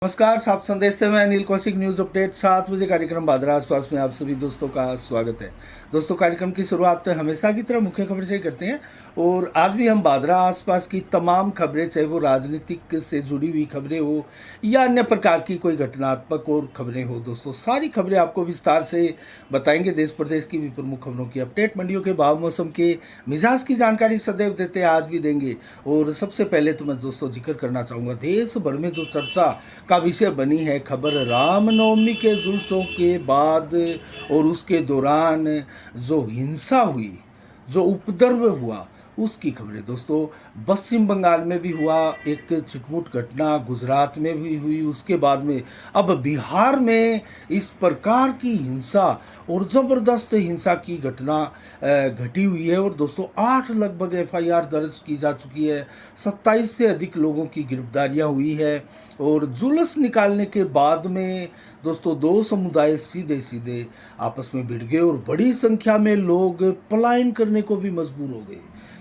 नमस्कार, सात संदेश से मैं अनिल कौशिक। न्यूज़ अपडेट 7 बजे कार्यक्रम बादरा आसपास में आप सभी दोस्तों का स्वागत है। दोस्तों, कार्यक्रम की शुरुआत हमेशा की तरह मुख्य खबर से ही करते हैं और आज भी हम बादरा आसपास की तमाम खबरें, चाहे वो राजनीतिक से जुड़ी हुई खबरें हो या अन्य प्रकार की कोई घटनात्मक और खबरें हो, दोस्तों सारी खबरें आपको विस्तार से बताएंगे। देश प्रदेश की भी प्रमुख खबरों की अपडेट, मंडियों के भाव, मौसम के मिजाज की जानकारी सदैव देते हैं, आज भी देंगे। और सबसे पहले तो मैं दोस्तों जिक्र करना चाहूँगा, देश भर में जो चर्चा का विषय बनी है खबर, रामनवमी के जुलूसों के बाद और उसके दौरान जो हिंसा हुई, जो उपद्रव हुआ, उसकी खबरें। दोस्तों, पश्चिम बंगाल में भी हुआ एक छिटमुट घटना, गुजरात में भी हुई, उसके बाद में अब बिहार में इस प्रकार की हिंसा और ज़बरदस्त हिंसा की घटना घटी हुई है। और दोस्तों 8 लगभग एफआईआर दर्ज की जा चुकी है, 27 से अधिक लोगों की गिरफ्तारियां हुई है। और जुलूस निकालने के बाद में दोस्तों दो समुदाय सीधे सीधे आपस में भिड़ गए और बड़ी संख्या में लोग पलायन करने को भी मजबूर हो गए।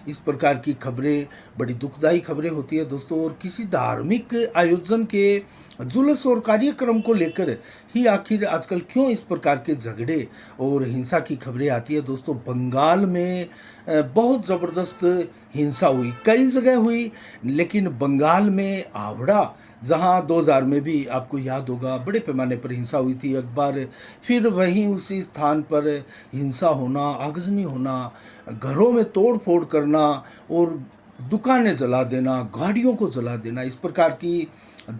इस प्रकार की खबरें बड़ी दुखदायी खबरें होती है दोस्तों। और किसी धार्मिक आयोजन के जुलूस और कार्यक्रम को लेकर ही आखिर आजकल क्यों इस प्रकार के झगड़े और हिंसा की खबरें आती है। दोस्तों, बंगाल में बहुत ज़बरदस्त हिंसा हुई, कई जगह हुई, लेकिन बंगाल में आवड़ा, जहां 2000 में भी आपको याद होगा बड़े पैमाने पर हिंसा हुई थी, एक बार फिर वहीं उसी स्थान पर हिंसा होना, आगजनी होना, घरों में तोड़ फोड़ करना और दुकानें जला देना, गाड़ियों को जला देना, इस प्रकार की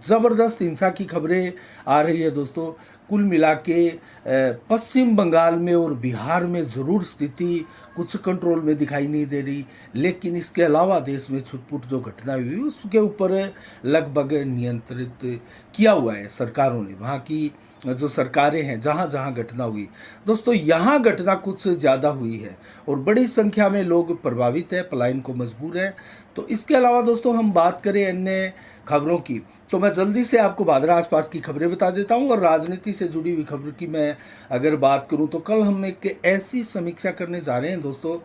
ज़बरदस्त हिंसा की खबरें आ रही है दोस्तों। कुल मिला के पश्चिम बंगाल में और बिहार में ज़रूर स्थिति कुछ कंट्रोल में दिखाई नहीं दे रही, लेकिन इसके अलावा देश में छुटपुट जो घटना हुई उसके ऊपर लगभग नियंत्रित किया हुआ है सरकारों ने। वहाँ की जो सरकारें हैं, जहाँ जहाँ घटना हुई दोस्तों, यहाँ घटना कुछ ज़्यादा हुई है और बड़ी संख्या में लोग प्रभावित है, पलायन को मजबूर है। तो इसके अलावा दोस्तों हम बात करें अन्य खबरों की, तो मैं जल्दी से आपको बादरा आसपास की खबरें बता देता हूं। और राजनीति से जुड़ी हुई खबर की मैं अगर बात करूं तो कल हम एक ऐसी समीक्षा करने जा रहे हैं दोस्तों,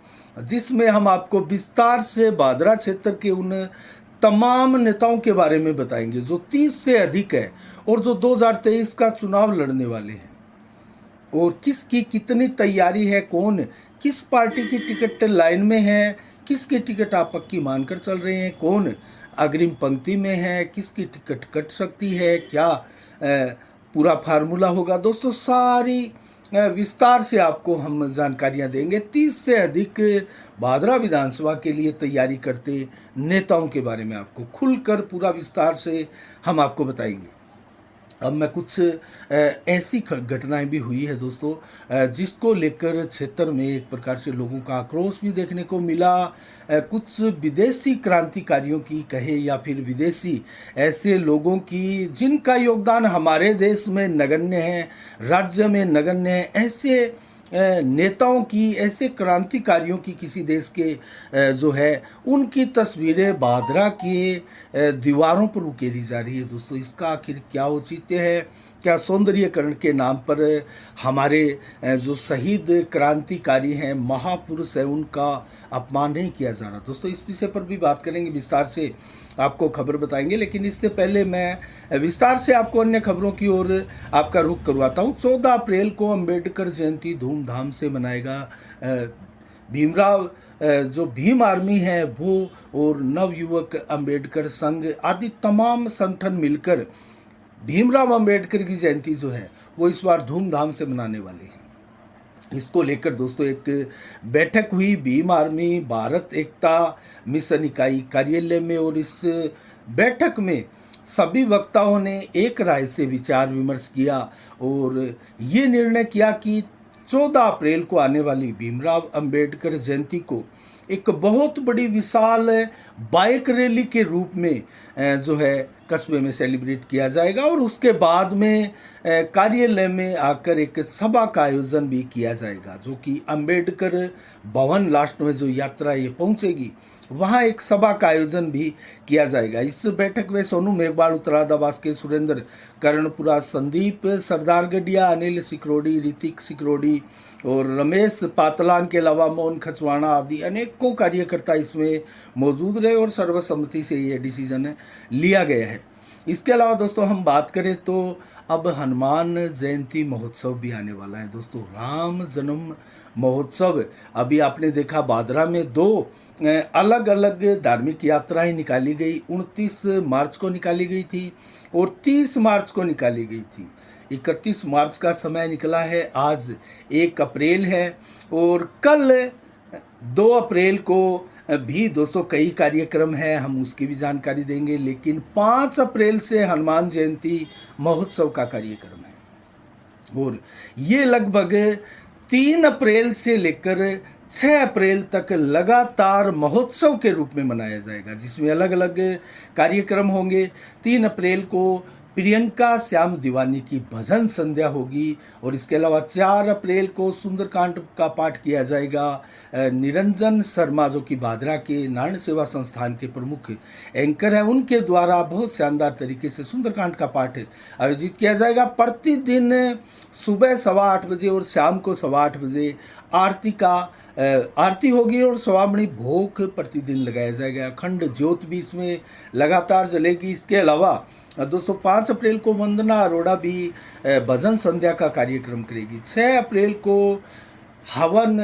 जिसमें हम आपको विस्तार से बादरा क्षेत्र के उन तमाम नेताओं के बारे में बताएंगे जो 30 से अधिक है और जो 2023 का चुनाव लड़ने वाले हैं, और किसकी कितनी तैयारी है, कौन किस पार्टी की टिकट लाइन में है, किसकी टिकट आप पक्की मानकर चल रहे हैं, कौन अग्रिम पंक्ति में है, किसकी टिकट कट सकती है, क्या पूरा फार्मूला होगा। दोस्तों सारी विस्तार से आपको हम जानकारियां देंगे। 30 से अधिक भादरा विधानसभा के लिए तैयारी करते नेताओं के बारे में आपको खुलकर पूरा विस्तार से हम आपको बताएंगे। अब मैं कुछ ऐसी घटनाएं भी हुई है दोस्तों, जिसको लेकर क्षेत्र में एक प्रकार से लोगों का आक्रोश भी देखने को मिला। कुछ विदेशी क्रांतिकारियों की कहे या फिर विदेशी ऐसे लोगों की जिनका योगदान हमारे देश में नगण्य है, राज्य में नगण्य है, ऐसे नेताओं की, ऐसे क्रांतिकारियों की किसी देश के जो है उनकी तस्वीरें बादरा के दीवारों पर उकेरी जा रही है। दोस्तों इसका आखिर क्या औचित्य है, क्या सौंदर्यकरण के नाम पर हमारे जो शहीद क्रांतिकारी हैं, महापुरुष हैं, उनका अपमान नहीं किया जा रहा। दोस्तों इस विषय पर भी बात करेंगे, विस्तार से आपको खबर बताएंगे, लेकिन इससे पहले मैं विस्तार से आपको अन्य खबरों की ओर आपका रुख करवाता हूँ। 14 अप्रैल को अंबेडकर जयंती धूमधाम से मनाएगा भीमराव, जो भीम आर्मी है वो, और नवयुवक अंबेडकर संघ आदि तमाम संगठन मिलकर भीमराव अंबेडकर की जयंती जो है वो इस बार धूमधाम से मनाने वाले हैं। इसको लेकर दोस्तों एक बैठक हुई भीम आर्मी भारत एकता मिशन इकाई कार्यालय में, और इस बैठक में सभी वक्ताओं ने एक राय से विचार विमर्श किया और ये निर्णय किया कि 14 अप्रैल को आने वाली भीमराव अंबेडकर जयंती को एक बहुत बड़ी विशाल बाइक रैली के रूप में जो है कस्बे में सेलिब्रेट किया जाएगा, और उसके बाद में कार्यालय में आकर एक सभा का आयोजन भी किया जाएगा, जो कि अंबेडकर भवन लास्ट में जो यात्रा ये पहुंचेगी वहाँ एक सभा का आयोजन भी किया जाएगा। इस बैठक में सोनू मेघवाल, उत्तराधा बास्के, सुरेंद्र कर्णपुरा, संदीप सरदारगढ़िया, अनिल सिकरोड़ी, ऋतिक सिकरोड़ी और रमेश पातलान के अलावा मोहन खचवाणा आदि अनेकों कार्यकर्ता इसमें मौजूद रहे और सर्वसम्मति से ये डिसीजन लिया गया है। इसके अलावा दोस्तों हम बात करें तो अब हनुमान जयंती महोत्सव भी आने वाला है दोस्तों। राम जन्म महोत्सव अभी आपने देखा बादरा में दो अलग अलग धार्मिक यात्राएं निकाली गई। 29 मार्च को निकाली गई थी और 30 मार्च को निकाली गई थी। 31 मार्च का समय निकला है, आज 1 अप्रैल है और कल 2 अप्रैल को भी दोस्तों कई कार्यक्रम हैं, हम उसकी भी जानकारी देंगे। लेकिन 5 अप्रैल से हनुमान जयंती महोत्सव का कार्यक्रम है और ये लगभग 3 अप्रैल से लेकर 6 अप्रैल तक लगातार महोत्सव के रूप में मनाया जाएगा, जिसमें अलग अलग कार्यक्रम होंगे। 3 अप्रैल को प्रियंका श्याम दीवानी की भजन संध्या होगी और इसके अलावा 4 अप्रैल को सुंदरकांड का पाठ किया जाएगा। निरंजन शर्मा जो कि भादरा के नारायण सेवा संस्थान के प्रमुख एंकर हैं, उनके द्वारा बहुत शानदार तरीके से सुंदरकांड का पाठ आयोजित किया जाएगा। प्रतिदिन सुबह 8:15 बजे और शाम को 8:15 बजे आरती होगी और स्वामणी भोग प्रतिदिन लगाया जाएगा। अखंड ज्योत भी इसमें लगातार जलेगी। इसके अलावा दोस्तों 5 अप्रैल को वंदना अरोड़ा भी भजन संध्या का कार्यक्रम करेगी। 6 अप्रैल को हवन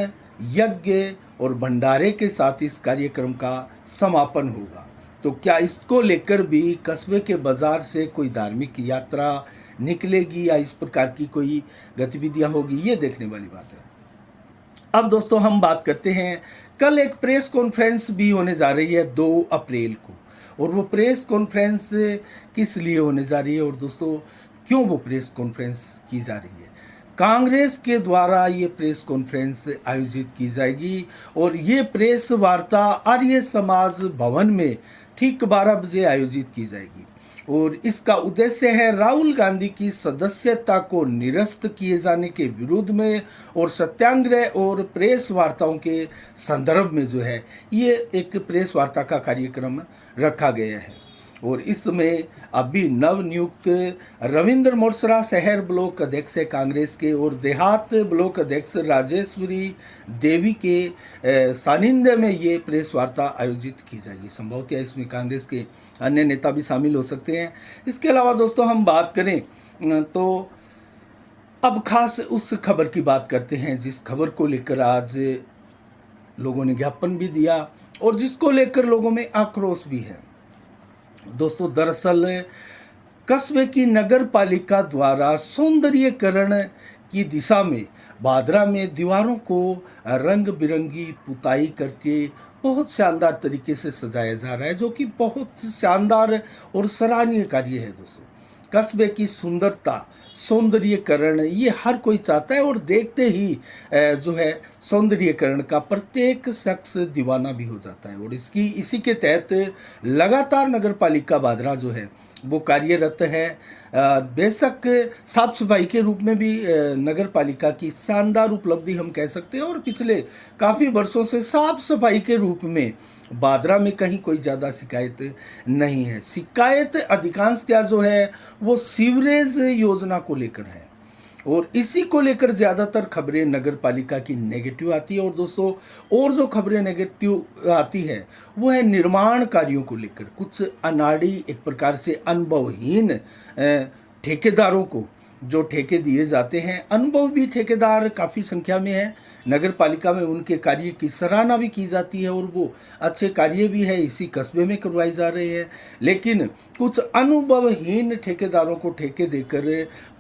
यज्ञ और भंडारे के साथ इस कार्यक्रम का समापन होगा। तो क्या इसको लेकर भी कस्बे के बाजार से कोई धार्मिक यात्रा निकलेगी या इस प्रकार की कोई गतिविधियां होगी, ये देखने वाली बात है। अब दोस्तों हम बात करते हैं, कल एक प्रेस कॉन्फ्रेंस भी होने जा रही है 2 अप्रैल को, और वो प्रेस कॉन्फ्रेंस किस लिए होने जा रही है और दोस्तों क्यों वो प्रेस कॉन्फ्रेंस की जा रही है। कांग्रेस के द्वारा ये प्रेस कॉन्फ्रेंस आयोजित की जाएगी और ये प्रेस वार्ता आर्य समाज भवन में ठीक 12 बजे आयोजित की जाएगी और इसका उद्देश्य है राहुल गांधी की सदस्यता को निरस्त किए जाने के विरोध में और सत्याग्रह और प्रेस वार्ताओं के संदर्भ में जो है ये एक प्रेस वार्ता का कार्यक्रम रखा गया है। और इसमें अभी नवनियुक्त रविंद्र मोरसरा शहर ब्लॉक अध्यक्ष है कांग्रेस के और देहात ब्लॉक अध्यक्ष राजेश्वरी देवी के सानिध्य में ये प्रेस वार्ता आयोजित की जाएगी। संभवतः इसमें कांग्रेस के अन्य नेता भी शामिल हो सकते हैं। इसके अलावा दोस्तों हम बात करें तो अब खास उस खबर की बात करते हैं जिस खबर को लेकर आज लोगों ने ज्ञापन भी दिया और जिसको लेकर लोगों में आक्रोश भी है। दोस्तों दरअसल कस्बे की नगर पालिका द्वारा सौंदर्यीकरण की दिशा में भादरा में दीवारों को रंग बिरंगी पुताई करके बहुत शानदार तरीके से सजाया जा रहा है, जो कि बहुत शानदार और सराहनीय कार्य है। दोस्तों कस्बे की सुंदरता सौंदर्यीकरण ये हर कोई चाहता है और देखते ही जो है सौंदर्यीकरण का प्रत्येक शख्स दीवाना भी हो जाता है और इसी के तहत लगातार नगर पालिका भादरा जो है वो कार्यरत है। बेशक साफ सफाई के रूप में भी नगर पालिका की शानदार उपलब्धि हम कह सकते हैं और पिछले काफ़ी वर्षों से साफ सफाई के रूप में भादरा में कहीं कोई ज़्यादा शिकायत नहीं है। शिकायत अधिकांशतः जो है वो सीवरेज योजना को लेकर है और इसी को लेकर ज़्यादातर खबरें नगर पालिका की नेगेटिव आती है। और दोस्तों और जो खबरें नेगेटिव आती है वो है निर्माण कार्यों को लेकर। कुछ अनाड़ी एक प्रकार से अनुभवहीन ठेकेदारों को जो ठेके दिए जाते हैं, अनुभव भी ठेकेदार काफ़ी संख्या में है नगर पालिका में, उनके कार्य की सराहना भी की जाती है और वो अच्छे कार्य भी है इसी कस्बे में करवाई जा रही है। लेकिन कुछ अनुभवहीन ठेकेदारों को ठेके देकर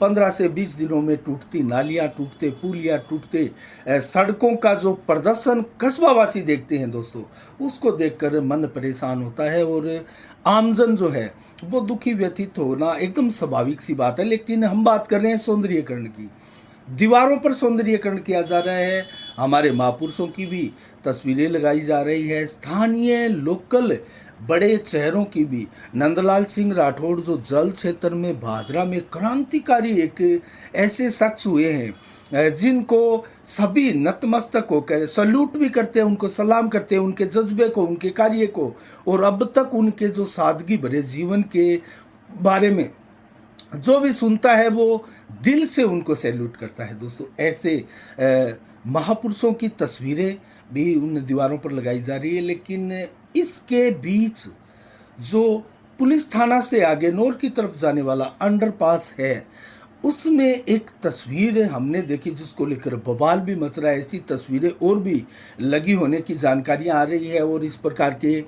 15 से 20 दिनों में टूटती नालियाँ, टूटते पुलिया, टूटते सड़कों का जो प्रदर्शन कस्बावासी देखते हैं दोस्तों, उसको देखकर मन परेशान होता है और आमजन जो है वो दुखी व्यथित होना एकदम स्वाभाविक सी बात है। लेकिन हम बात कर रहे हैं सौंदर्यीकरण की। दीवारों पर सौंदर्यीकरण किया जा रहा है, हमारे महापुरुषों की भी तस्वीरें लगाई जा रही है, स्थानीय लोकल बड़े चेहरों की भी। नंदलाल सिंह राठौड़ जो जल क्षेत्र में भादरा में क्रांतिकारी एक ऐसे शख्स हुए हैं जिनको सभी नतमस्तक होकर सल्यूट भी करते हैं, उनको सलाम करते हैं, उनके जज्बे को, उनके कार्य को, और अब तक उनके जो सादगी भरे जीवन के बारे में जो भी सुनता है वो दिल से उनको सैल्यूट करता है। दोस्तों ऐसे महापुरुषों की तस्वीरें भी उन दीवारों पर लगाई जा रही है। लेकिन इसके बीच जो पुलिस थाना से आगे नौर की तरफ जाने वाला अंडरपास है, उसमें एक तस्वीर हमने देखी जिसको लेकर बवाल भी मच रहा है। ऐसी तस्वीरें और भी लगी होने की जानकारियां आ रही है और इस प्रकार के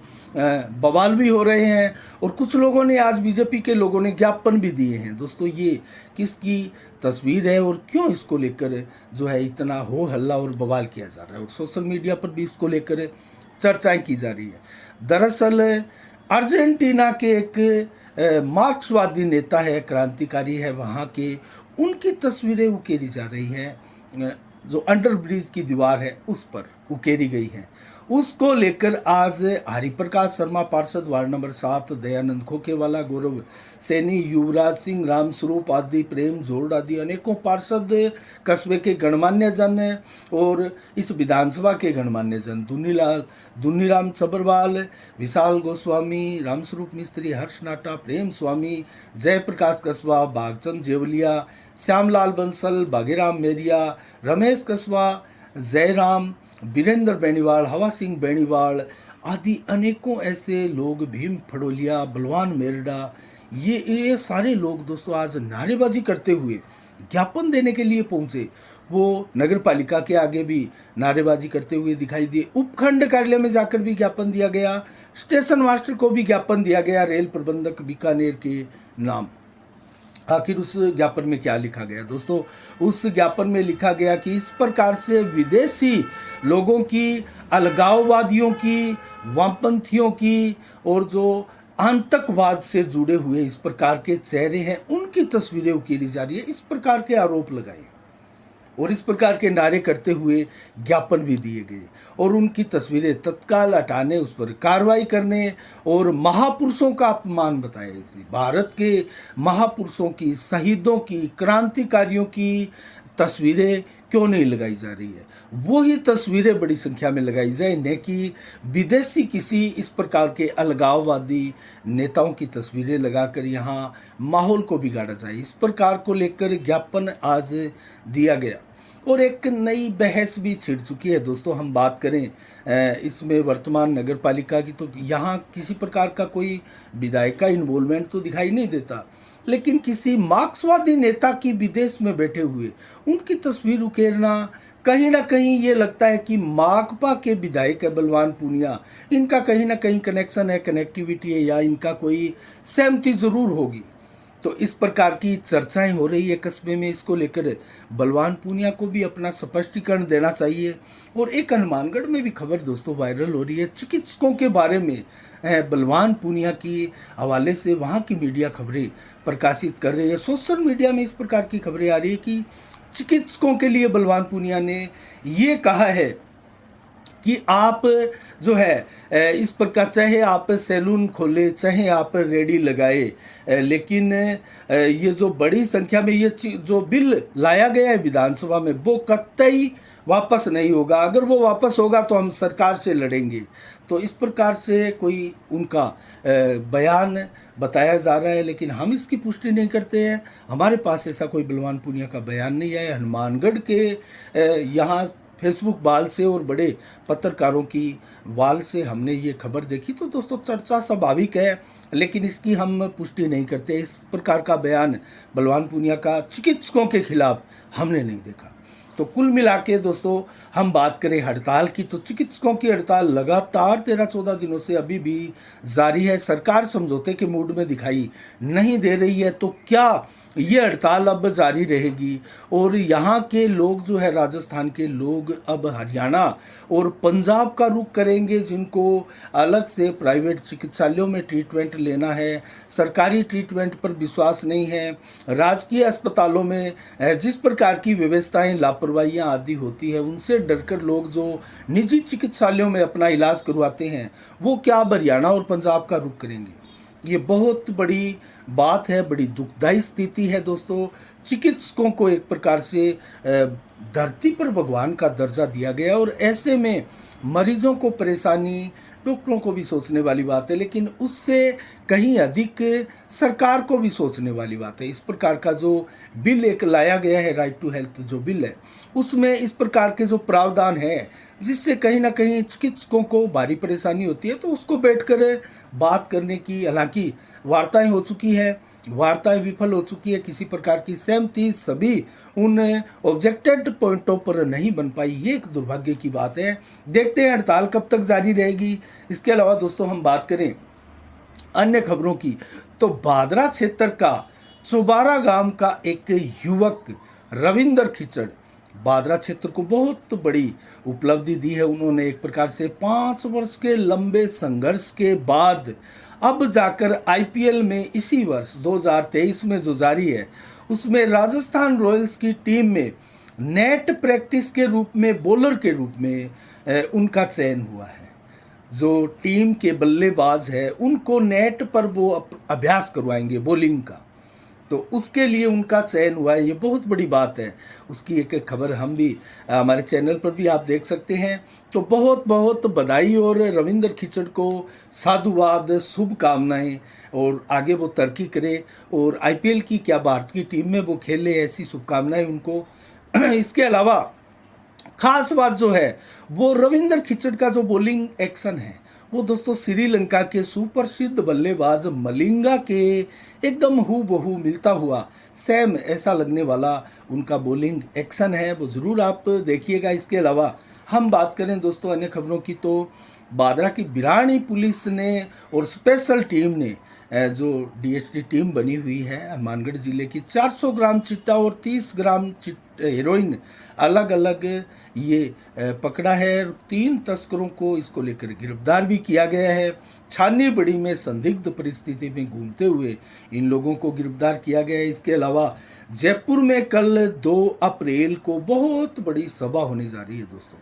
बवाल भी हो रहे हैं। और कुछ लोगों ने, आज बीजेपी के लोगों ने ज्ञापन भी दिए हैं। दोस्तों, ये किसकी तस्वीर है और क्यों इसको लेकर जो है इतना हो हल्ला और बवाल किया जा रहा है और सोशल मीडिया पर भी इसको लेकर चर्चाएं की जा रही है। दरअसल अर्जेंटीना के एक मार्क्सवादी नेता है, क्रांतिकारी है वहाँ के, उनकी तस्वीरें उकेरी जा रही हैं। जो अंडर ब्रिज की दीवार है उस पर उकेरी गई हैं। उसको लेकर आज हरिप्रकाश शर्मा पार्षद वार्ड नंबर 7, दयानंद खोखेवाला, गौरव सैनी, युवराज सिंह, रामस्वरूप आदि, प्रेम जोड़ आदि अनेकों पार्षद, कस्बे के गणमान्य जन और इस विधानसभा के गणमान्य जन, दुन्नीराम सबरवाल, विशाल गोस्वामी, रामस्वरूप मिस्त्री, हर्ष नाटा, प्रेम स्वामी, जयप्रकाश कस्बा, भागचंद जेवलिया, श्यामलाल बंसल, बागेराम मेरिया, रमेश कस्बा, जयराम, वीरेंद्र बेनीवाल, हवा सिंह बेनीवाल आदि अनेकों ऐसे लोग, भीम फड़ोलिया, बलवान मेरडा, ये सारे लोग दोस्तों आज नारेबाजी करते हुए ज्ञापन देने के लिए पहुंचे। वो नगर पालिका के आगे भी नारेबाजी करते हुए दिखाई दिए, उपखंड कार्यालय में जाकर भी ज्ञापन दिया गया, स्टेशन मास्टर को भी ज्ञापन दिया गया, रेल प्रबंधक बीकानेर के नाम। आखिर उस ज्ञापन में क्या लिखा गया दोस्तों? उस ज्ञापन में लिखा गया कि इस प्रकार से विदेशी लोगों की, अलगाववादियों की, वामपंथियों की और जो आतंकवाद से जुड़े हुए इस प्रकार के चेहरे हैं, उनकी तस्वीरें उकेरी जा रही है, इस प्रकार के आरोप लगाए और इस प्रकार के नारे करते हुए ज्ञापन भी दिए गए और उनकी तस्वीरें तत्काल हटाने, उस पर कार्रवाई करने और महापुरुषों का अपमान बताया। इसे भारत के महापुरुषों की, शहीदों की, क्रांतिकारियों की तस्वीरें क्यों नहीं लगाई जा रही है? वो ही तस्वीरें बड़ी संख्या में लगाई जाए, न कि विदेशी किसी इस प्रकार के अलगाववादी नेताओं की तस्वीरें लगाकर यहाँ माहौल को बिगाड़ा जाए। इस प्रकार को लेकर ज्ञापन आज दिया गया और एक नई बहस भी छिड़ चुकी है दोस्तों। हम बात करें इसमें वर्तमान नगर पालिका की, तो यहाँ किसी प्रकार का कोई विधायक का इन्वॉल्वमेंट तो दिखाई नहीं देता, लेकिन किसी मार्क्सवादी नेता की विदेश में बैठे हुए उनकी तस्वीर उकेरना, कहीं ना कहीं ये लगता है कि माकपा के विधायक है बलवान पूनिया, इनका कहीं ना कहीं कनेक्शन है, कनेक्टिविटी है, या इनका कोई सहमति जरूर होगी। तो इस प्रकार की चर्चाएं हो रही है कस्बे में। इसको लेकर बलवान पूनिया को भी अपना स्पष्टीकरण देना चाहिए। और एक हनुमानगढ़ में भी खबर दोस्तों वायरल हो रही है चिकित्सकों के बारे में। बलवान पूनिया की हवाले से वहाँ की मीडिया खबरें प्रकाशित कर रही है। सोशल मीडिया में इस प्रकार की खबरें आ रही है कि चिकित्सकों के लिए बलवान पूनिया ने ये कहा है कि आप जो है इस प्रकार, चाहे आप सैलून खोले, चाहे आप रेडी लगाए, लेकिन ये जो बड़ी संख्या में ये जो बिल लाया गया है विधानसभा में, वो कतई वापस नहीं होगा। अगर वो वापस होगा तो हम सरकार से लड़ेंगे। तो इस प्रकार से कोई उनका बयान बताया जा रहा है, लेकिन हम इसकी पुष्टि नहीं करते हैं। हमारे पास ऐसा कोई बलवान पूनिया का बयान नहीं आया। हनुमानगढ़ के यहाँ फेसबुक वाल से और बड़े पत्रकारों की वाल से हमने ये खबर देखी, तो दोस्तों चर्चा स्वाभाविक है, लेकिन इसकी हम पुष्टि नहीं करते। इस प्रकार का बयान बलवान पूनिया का चिकित्सकों के खिलाफ हमने नहीं देखा। तो कुल मिला के दोस्तों हम बात करें हड़ताल की, तो चिकित्सकों की हड़ताल लगातार 13-14 दिनों से अभी भी जारी है। सरकार समझौते के मूड में दिखाई नहीं दे रही है। तो क्या ये हड़ताल अब जारी रहेगी? और यहाँ के लोग जो है, राजस्थान के लोग अब हरियाणा और पंजाब का रुख करेंगे, जिनको अलग से प्राइवेट चिकित्सालयों में ट्रीटमेंट लेना है, सरकारी ट्रीटमेंट पर विश्वास नहीं है। राजकीय अस्पतालों में जिस प्रकार की व्यवस्थाएं, लापरवाहियाँ आदि होती है, उनसे डरकर लोग जो निजी चिकित्सालयों में अपना इलाज करवाते हैं, वो क्या अब हरियाणा और पंजाब का रुख करेंगे? ये बहुत बड़ी बात है, बड़ी दुखदाई स्थिति है दोस्तों। चिकित्सकों को एक प्रकार से धरती पर भगवान का दर्जा दिया गया और ऐसे में मरीजों को परेशानी, डॉक्टरों को भी सोचने वाली बात है, लेकिन उससे कहीं अधिक सरकार को भी सोचने वाली बात है। इस प्रकार का जो बिल एक लाया गया है, राइट टू हेल्थ जो बिल है, उसमें इस प्रकार के जो प्रावधान है, जिससे कहीं ना कहीं चिकित्सकों को भारी परेशानी होती है, तो उसको बैठकर बात करने की हालांकि वार्ताएं हो चुकी है, वार्ताएं विफल हो चुकी है, किसी प्रकार की सहमति सभी उन ऑब्जेक्टेड पॉइंटों पर नहीं बन पाई। ये एक दुर्भाग्य की बात है। देखते हैं हड़ताल कब तक जारी रहेगी। इसके अलावा दोस्तों हम बात करें अन्य खबरों की तो भादरा क्षेत्र का चौबारा गांव का एक युवक रविंदर खिचड़ भादरा क्षेत्र को बहुत बड़ी उपलब्धि दी है। उन्होंने एक प्रकार से 5 वर्ष के लंबे संघर्ष के बाद अब जाकर आईपीएल में इसी वर्ष 2023 में जो जारी है उसमें राजस्थान रॉयल्स की टीम में नेट प्रैक्टिस के रूप में बॉलर के रूप में उनका चयन हुआ है। जो टीम के बल्लेबाज है उनको नेट पर वो अभ्यास करवाएंगे बॉलिंग का, तो उसके लिए उनका चयन हुआ है। ये बहुत बड़ी बात है। उसकी एक एक खबर हम भी हमारे चैनल पर भी आप देख सकते हैं। तो बहुत बहुत बधाई और रविंदर खिचड़ को साधुवाद, शुभकामनाएं और आगे वो तरक्की करे और आईपीएल की क्या भारत की टीम में वो खेले, ऐसी शुभकामनाएं उनको। इसके अलावा खास बात जो है वो रविंदर खिचड़ का जो बॉलिंग एक्शन है वो दोस्तों श्रीलंका के सुप्रसिद्ध बल्लेबाज मलिंगा के एकदम हूबहू मिलता हुआ सेम ऐसा लगने वाला उनका बॉलिंग एक्शन है, वो ज़रूर आप देखिएगा। इसके अलावा हम बात करें दोस्तों अन्य खबरों की तो बादरा की बिरानी पुलिस ने और स्पेशल टीम ने जो डीएसटी टीम बनी हुई है हनुमानगढ़ जिले की 400 ग्राम चिट्टा और 30 ग्राम हेरोइन अलग अलग ये पकड़ा है। 3 तस्करों को इसको लेकर गिरफ्तार भी किया गया है। छानी बड़ी में संदिग्ध परिस्थिति में घूमते हुए इन लोगों को गिरफ्तार किया गया है। इसके अलावा जयपुर में कल 2 अप्रैल को बहुत बड़ी सभा होने जा रही है दोस्तों।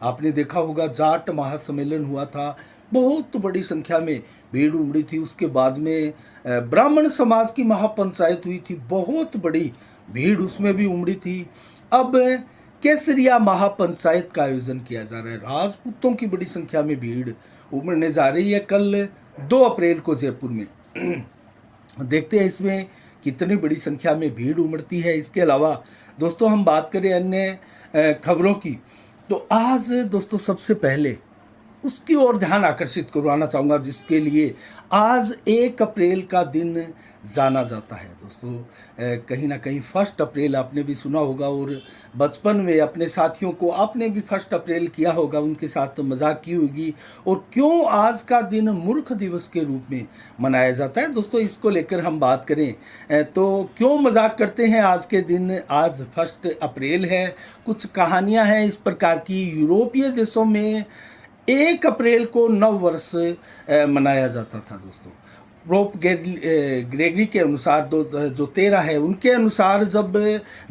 आपने देखा होगा जाट महासम्मेलन हुआ था, बहुत बड़ी संख्या में भीड़ उमड़ी थी। उसके बाद में ब्राह्मण समाज की महापंचायत हुई थी, बहुत बड़ी भीड़ उसमें भी उमड़ी थी। अब केसरिया महापंचायत का आयोजन किया जा रहा है, राजपूतों की बड़ी संख्या में भीड़ उमड़ने जा रही है कल 2 अप्रैल को जयपुर में। देखते हैं इसमें कितनी बड़ी संख्या में भीड़ उमड़ती है। इसके अलावा दोस्तों हम बात करें अन्य खबरों की तो आज दोस्तों सबसे पहले उसकी ओर ध्यान आकर्षित करवाना चाहूँगा जिसके लिए आज 1 अप्रैल का दिन जाना जाता है दोस्तों। कहीं ना कहीं 1 अप्रैल आपने भी सुना होगा और बचपन में अपने साथियों को आपने भी 1 अप्रैल किया होगा, उनके साथ मजाक की होगी। और क्यों आज का दिन मूर्ख दिवस के रूप में मनाया जाता है दोस्तों, इसको लेकर हम बात करें तो क्यों मजाक करते हैं आज के दिन। आज 1 अप्रैल है, कुछ कहानियाँ हैं इस प्रकार की। यूरोपीय देशों में 1 अप्रैल को नव वर्ष मनाया जाता था दोस्तों। पोप ग्रेगरी के अनुसार जो 13 है उनके अनुसार जब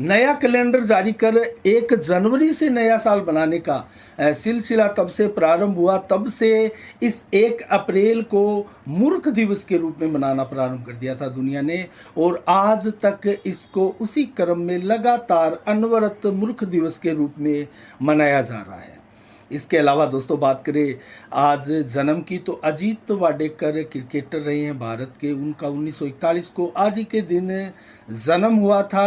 नया कैलेंडर जारी कर 1 जनवरी से नया साल बनाने का सिलसिला तब से प्रारंभ हुआ, तब से इस 1 अप्रैल को मूर्ख दिवस के रूप में मनाना प्रारंभ कर दिया था दुनिया ने। और आज तक इसको उसी क्रम में लगातार अनवरत मूर्ख दिवस के रूप में मनाया जा रहा है। इसके अलावा दोस्तों बात करें आज जन्म की तो अजीत वाडेकर क्रिकेटर रहे हैं भारत के, उनका 1941 को आज ही के दिन जन्म हुआ था।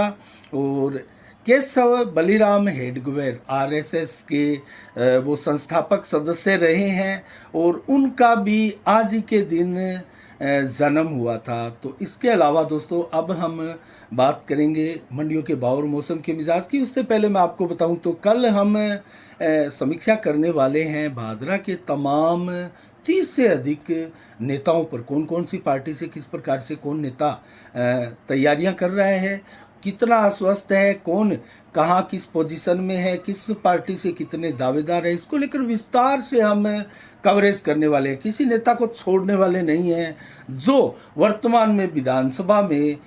और केशव बलिराम हेडगेवार आरएसएस के वो संस्थापक सदस्य रहे हैं और उनका भी आज ही के दिन जन्म हुआ था। तो इसके अलावा दोस्तों अब हम बात करेंगे मंडियों के भाव और मौसम के मिजाज की। उससे पहले मैं आपको बताऊं तो कल हम समीक्षा करने वाले हैं भादरा के तमाम 30 से अधिक नेताओं पर, कौन कौन सी पार्टी से किस प्रकार से कौन नेता तैयारियां कर रहा है, कितना आश्वस्त है, कौन कहाँ किस पोजीशन में है, किस पार्टी से कितने दावेदार है, इसको लेकर विस्तार से हम कवरेज करने वाले हैं। किसी नेता को छोड़ने वाले नहीं हैं। जो वर्तमान में विधानसभा में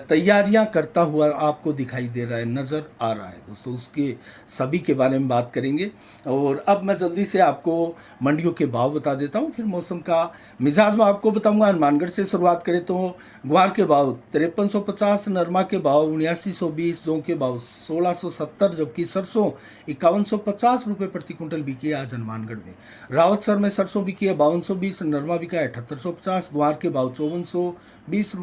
तैयारियां करता हुआ आपको दिखाई दे रहा है, नज़र आ रहा है दोस्तों, उसके सभी के बारे में बात करेंगे। और अब मैं जल्दी से आपको मंडियों के भाव बता देता हूं, फिर मौसम का मिजाज में आपको बताऊंगा। हनुमानगढ़ से शुरुआत करें तो ग्वार के भाव 5350, नरमा के भाव 7920, जौ के भाव 1670, जबकि सरसों 5150 रुपये प्रति क्विंटल बिकी है आज हनुमानगढ़ में। रावतसर में सरसों बिकी है 5220, नरमा बिका है 7850, ग्वार के भाव 5420